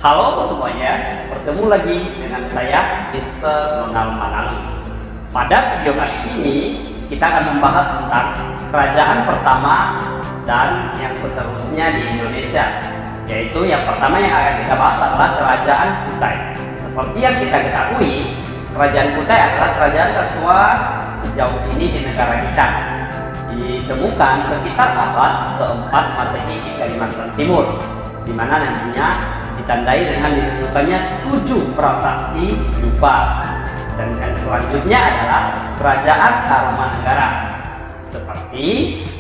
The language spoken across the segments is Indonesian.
Halo semuanya, bertemu lagi dengan saya Mr. Ronald Manali. Pada video kali ini kita akan membahas tentang kerajaan pertama dan yang seterusnya di Indonesia. Yaitu yang pertama yang akan kita bahas adalah Kerajaan Kutai. Seperti yang kita ketahui, Kerajaan Kutai adalah kerajaan tertua sejauh ini di negara kita. Ditemukan sekitar abad keempat Masehi di Kalimantan Timur, di mana nantinya ditandai dengan ditemukannya 7 prasasti Yupa. Dan yang selanjutnya adalah Kerajaan Tarumanegara. Seperti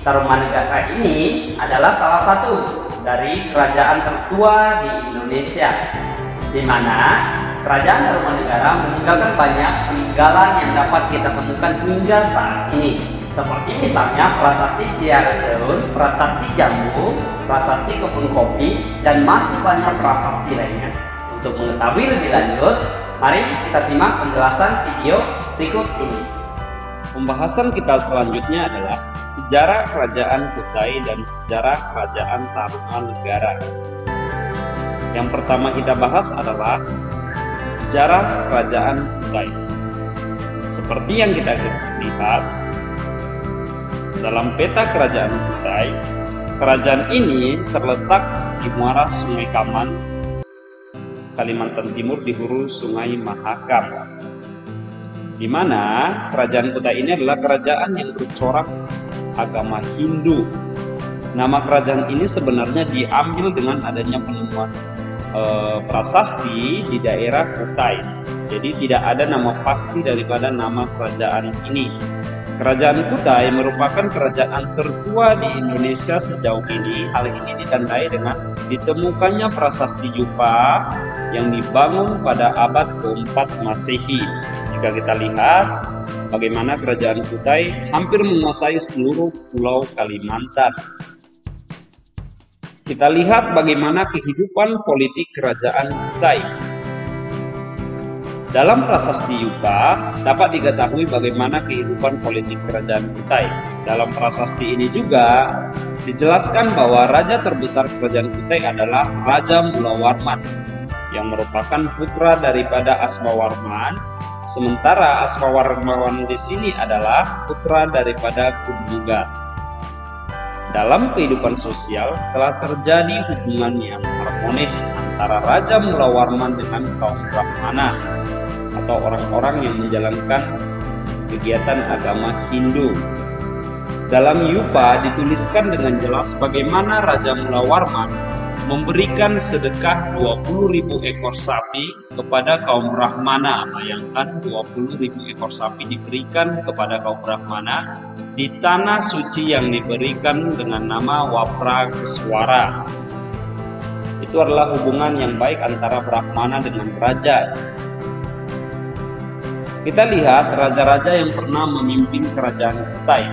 Tarumanegara ini adalah salah satu dari kerajaan tertua di Indonesia, di mana Kerajaan Tarumanegara meninggalkan banyak peninggalan yang dapat kita temukan hingga saat ini. Seperti misalnya prasasti Ciaredeun, prasasti Jambu, prasasti Kebun Kopi, dan masih banyak prasasti lainnya. Untuk mengetahui lebih lanjut, mari kita simak penjelasan video berikut ini. Pembahasan kita selanjutnya adalah sejarah Kerajaan Kutai dan sejarah Kerajaan Tarumanegara. Yang pertama kita bahas adalah sejarah Kerajaan Kutai. Seperti yang kita lihat dalam peta Kerajaan Kutai, kerajaan ini terletak di muara Sungai Kaman, Kalimantan Timur, di hulu Sungai Mahakam, di mana Kerajaan Kutai ini adalah kerajaan yang bercorak agama Hindu. Nama kerajaan ini sebenarnya diambil dengan adanya penemuan prasasti di daerah Kutai. Jadi tidak ada nama pasti daripada nama kerajaan ini. Kerajaan Kutai merupakan kerajaan tertua di Indonesia sejauh ini. Hal ini ditandai dengan ditemukannya prasasti Yupa yang dibangun pada abad ke-4 Masehi. Jika kita lihat bagaimana Kerajaan Kutai hampir menguasai seluruh pulau Kalimantan. Kita lihat bagaimana kehidupan politik Kerajaan Kutai. Dalam prasasti Yupa dapat diketahui bagaimana kehidupan politik Kerajaan Kutai. Dalam prasasti ini juga dijelaskan bahwa raja terbesar Kerajaan Kutai adalah Raja Mulawarman, yang merupakan putra daripada Asmawarman. Sementara Asmawarman di sini adalah putra daripada Kudungga. Dalam kehidupan sosial telah terjadi hubungan yang harmonis antara Raja Mulawarman dengan kaum Brahmana atau orang-orang yang menjalankan kegiatan agama Hindu. Dalam Yupa dituliskan dengan jelas bagaimana Raja Mulawarman memberikan sedekah 20.000 ekor sapi kepada kaum Brahmana. Bayangkan 20.000 ekor sapi diberikan kepada kaum Brahmana di tanah suci yang diberikan dengan nama Waprageswara. Itu adalah hubungan yang baik antara Brahmana dengan raja. Kita lihat raja-raja yang pernah memimpin Kerajaan Kutai.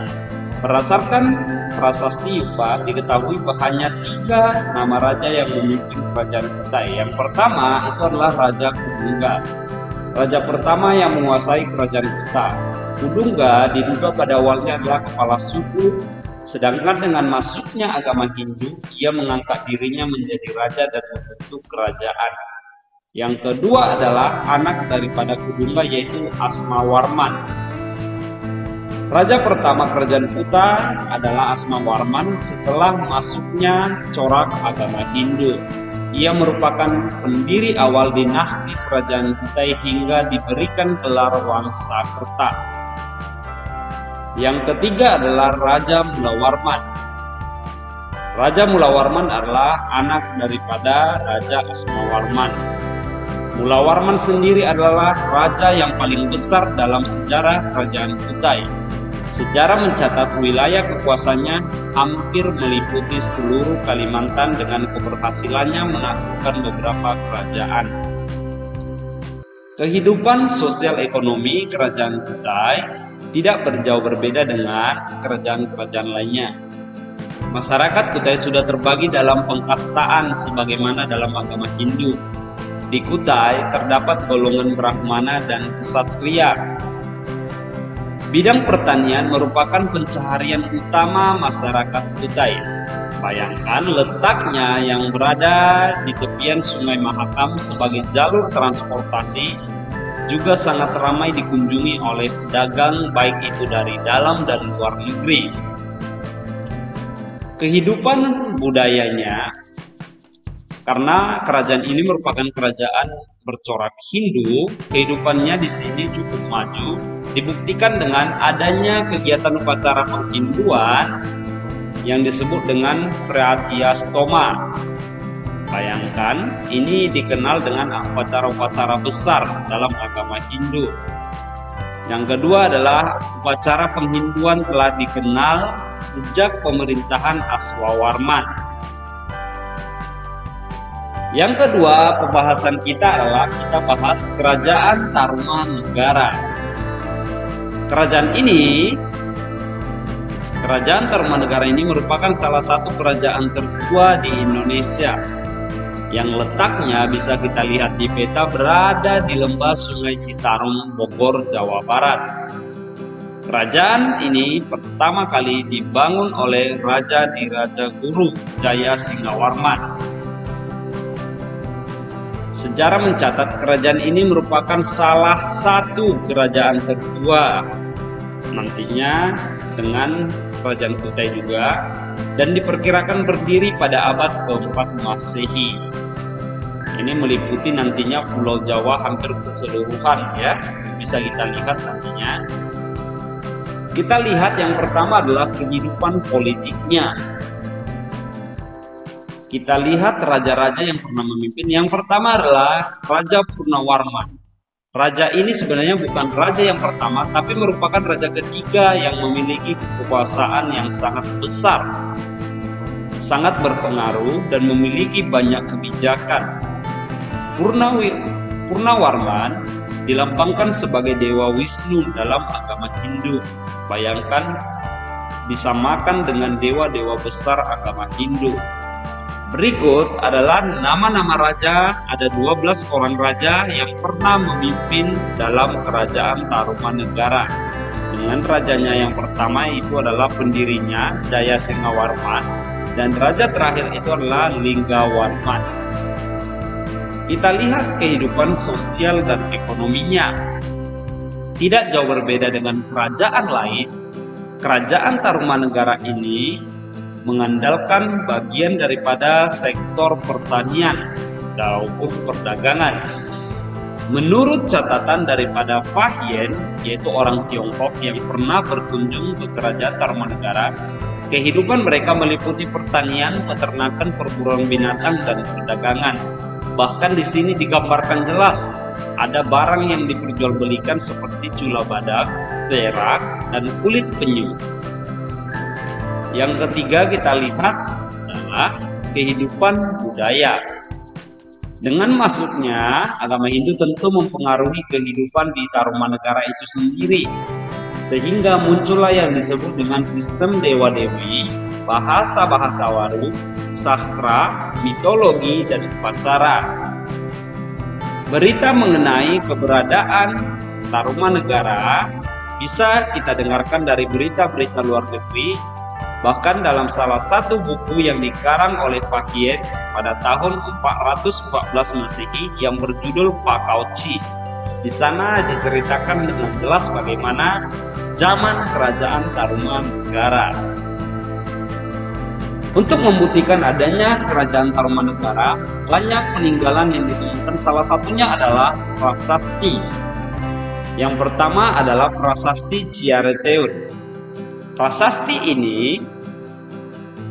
Berdasarkan prasasti Yupa diketahui bahwa hanya 3 nama raja yang memimpin Kerajaan Kutai. Yang pertama itu adalah Raja Kudungga. Raja pertama yang menguasai Kerajaan Kutai. Kudungga diduga pada awalnya adalah kepala suku, sedangkan dengan masuknya agama Hindu, ia mengangkat dirinya menjadi raja dan membentuk kerajaan. Yang kedua adalah anak daripada Kudungga, yaitu Asmawarman. Raja pertama Kerajaan Kutai adalah Asmawarman setelah masuknya corak agama Hindu. Ia merupakan pendiri awal dinasti Kerajaan Kutai hingga diberikan gelar Wangsakerta. Yang ketiga adalah Raja Mulawarman. Raja Mulawarman adalah anak daripada Raja Asmawarman. Mulawarman sendiri adalah raja yang paling besar dalam sejarah Kerajaan Kutai. Sejarah mencatat wilayah kekuasaannya hampir meliputi seluruh Kalimantan dengan keberhasilannya menaklukkan beberapa kerajaan. Kehidupan sosial ekonomi Kerajaan Kutai tidak berjauh berbeda dengan kerajaan-kerajaan lainnya. Masyarakat Kutai sudah terbagi dalam pengkastaan sebagaimana dalam agama Hindu. Di Kutai terdapat golongan Brahmana dan Ksatria. Bidang pertanian merupakan pencaharian utama masyarakat Kutai. Bayangkan letaknya yang berada di tepian Sungai Mahakam sebagai jalur transportasi juga sangat ramai dikunjungi oleh pedagang baik itu dari dalam dan luar negeri. Kehidupan budayanya, karena kerajaan ini merupakan kerajaan bercorak Hindu, kehidupannya di sini cukup maju, dibuktikan dengan adanya kegiatan upacara penghinduan yang disebut dengan Pratyastoma. Bayangkan, ini dikenal dengan upacara-upacara besar dalam agama Hindu. Yang kedua adalah upacara penghinduan telah dikenal sejak pemerintahan Aswawarman. Yang kedua, pembahasan kita adalah kita bahas Kerajaan Tarumanegara. Kerajaan Tarumanegara ini merupakan salah satu kerajaan tertua di Indonesia yang letaknya bisa kita lihat di peta berada di lembah Sungai Citarum, Bogor, Jawa Barat. Kerajaan ini pertama kali dibangun oleh Raja Diraja Guru Jaya Singawarman. Sejarah mencatat kerajaan ini merupakan salah satu kerajaan tertua nantinya dengan Kerajaan Kutai juga, dan diperkirakan berdiri pada abad ke-4 Masehi. Ini meliputi nantinya Pulau Jawa hampir keseluruhan, ya, bisa kita lihat nantinya. Kita lihat yang pertama adalah kehidupan politiknya. Kita lihat raja-raja yang pernah memimpin. Yang pertama adalah Raja Purnawarman. Raja ini sebenarnya bukan raja yang pertama, tapi merupakan raja ketiga yang memiliki kekuasaan yang sangat besar, sangat berpengaruh, dan memiliki banyak kebijakan. Purnawarman dilambangkan sebagai Dewa Wisnu dalam agama Hindu. Bayangkan, disamakan dengan dewa-dewa besar agama Hindu. Berikut adalah nama-nama raja. Ada 12 orang raja yang pernah memimpin dalam Kerajaan Tarumanegara. Dengan rajanya yang pertama itu adalah pendirinya Jaya Singawarman, dan raja terakhir itu adalah Linggawarman. Kita lihat kehidupan sosial dan ekonominya. Tidak jauh berbeda dengan kerajaan lain, Kerajaan Tarumanegara ini mengandalkan bagian daripada sektor pertanian maupun perdagangan. Menurut catatan daripada Fahien, yaitu orang Tiongkok yang pernah berkunjung ke Kerajaan Tarumanegara, kehidupan mereka meliputi pertanian, peternakan, perburuan binatang, dan perdagangan. Bahkan di sini digambarkan jelas ada barang yang diperjualbelikan seperti cula badak, perak, dan kulit penyu. Yang ketiga kita lihat adalah kehidupan budaya. Dengan masuknya agama Hindu tentu mempengaruhi kehidupan di Tarumanegara itu sendiri, sehingga muncullah yang disebut dengan sistem dewa-dewi, bahasa-bahasa waru, sastra, mitologi, dan upacara. Berita mengenai keberadaan Tarumanegara bisa kita dengarkan dari berita-berita luar negeri. Bahkan dalam salah satu buku yang dikarang oleh Fahien pada tahun 414 Masehi yang berjudul Pakauci. Di sana diceritakan dengan jelas bagaimana zaman kerajaan Tarumanegara. Untuk membuktikan adanya kerajaan Tarumanegara, banyak peninggalan yang ditemukan. Salah satunya adalah prasasti. Yang pertama adalah prasasti Ciareteun. Prasasti ini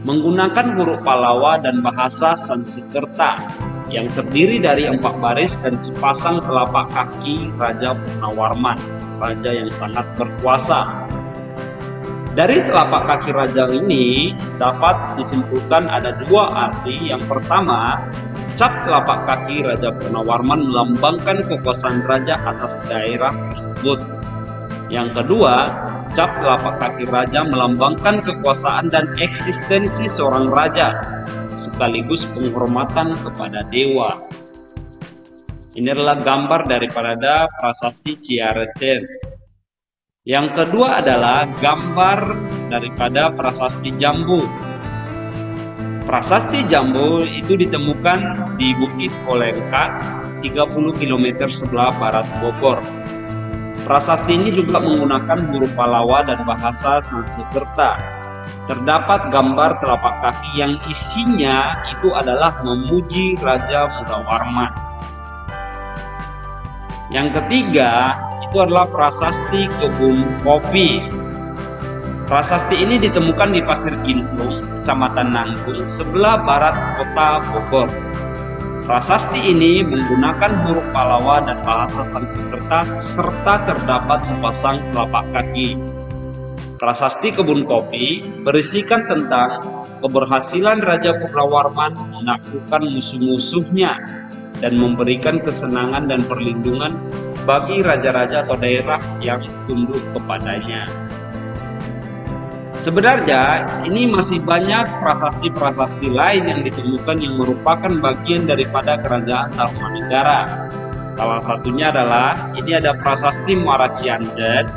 menggunakan huruf Palawa dan bahasa Sanskerta yang terdiri dari 4 baris dan sepasang telapak kaki Raja Purnawarman, raja yang sangat berkuasa. Dari telapak kaki raja ini dapat disimpulkan ada 2 arti. Yang pertama, cap telapak kaki Raja Purnawarman melambangkan kekuasaan raja atas daerah tersebut. Yang kedua, cap telapak kaki raja melambangkan kekuasaan dan eksistensi seorang raja, sekaligus penghormatan kepada dewa. Ini adalah gambar daripada prasasti Ciareteun. Yang kedua adalah gambar daripada prasasti Jambu. Prasasti Jambo itu ditemukan di Bukit Olengka, 30 km sebelah barat Bogor. Prasasti ini juga menggunakan huruf Palawa dan bahasa Sanskerta. Terdapat gambar telapak kaki yang isinya itu adalah memuji Raja Mudawarman. Yang ketiga itu adalah prasasti kebun kopi. Prasasti ini ditemukan di Pasir Gintung, Kecamatan Nanggung, sebelah barat kota Bogor. Prasasti ini menggunakan huruf Palawa dan bahasa Sanskerta serta terdapat sepasang telapak kaki. Prasasti kebun kopi berisikan tentang keberhasilan Raja Mudawarman menaklukkan musuh-musuhnya dan memberikan kesenangan dan perlindungan bagi raja-raja atau daerah yang tunduk kepadanya. Sebenarnya ini masih banyak prasasti-prasasti lain yang ditemukan yang merupakan bagian daripada kerajaan Tarumanegara. Salah satunya adalah ini ada prasasti Muara Ciandan.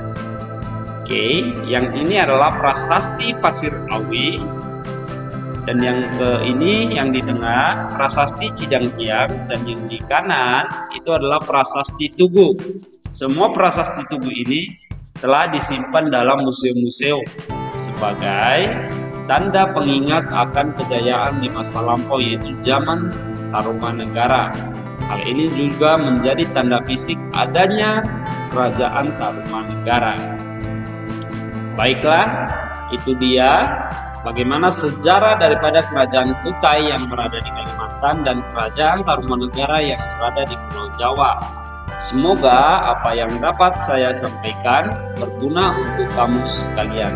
Yang ini adalah prasasti Pasir Awi. Dan yang ini yang di tengah prasasti Cidangkiang, dan yang di kanan itu adalah prasasti Tugu. Semua prasasti Tugu ini telah disimpan dalam museum-museum sebagai tanda pengingat akan kejayaan di masa lampau, yaitu zaman Tarumanegara. Hal ini juga menjadi tanda fisik adanya kerajaan Tarumanegara. Baiklah, itu dia bagaimana sejarah daripada kerajaan Kutai yang berada di Kalimantan dan kerajaan Tarumanegara yang berada di Pulau Jawa. Semoga apa yang dapat saya sampaikan berguna untuk kamu sekalian.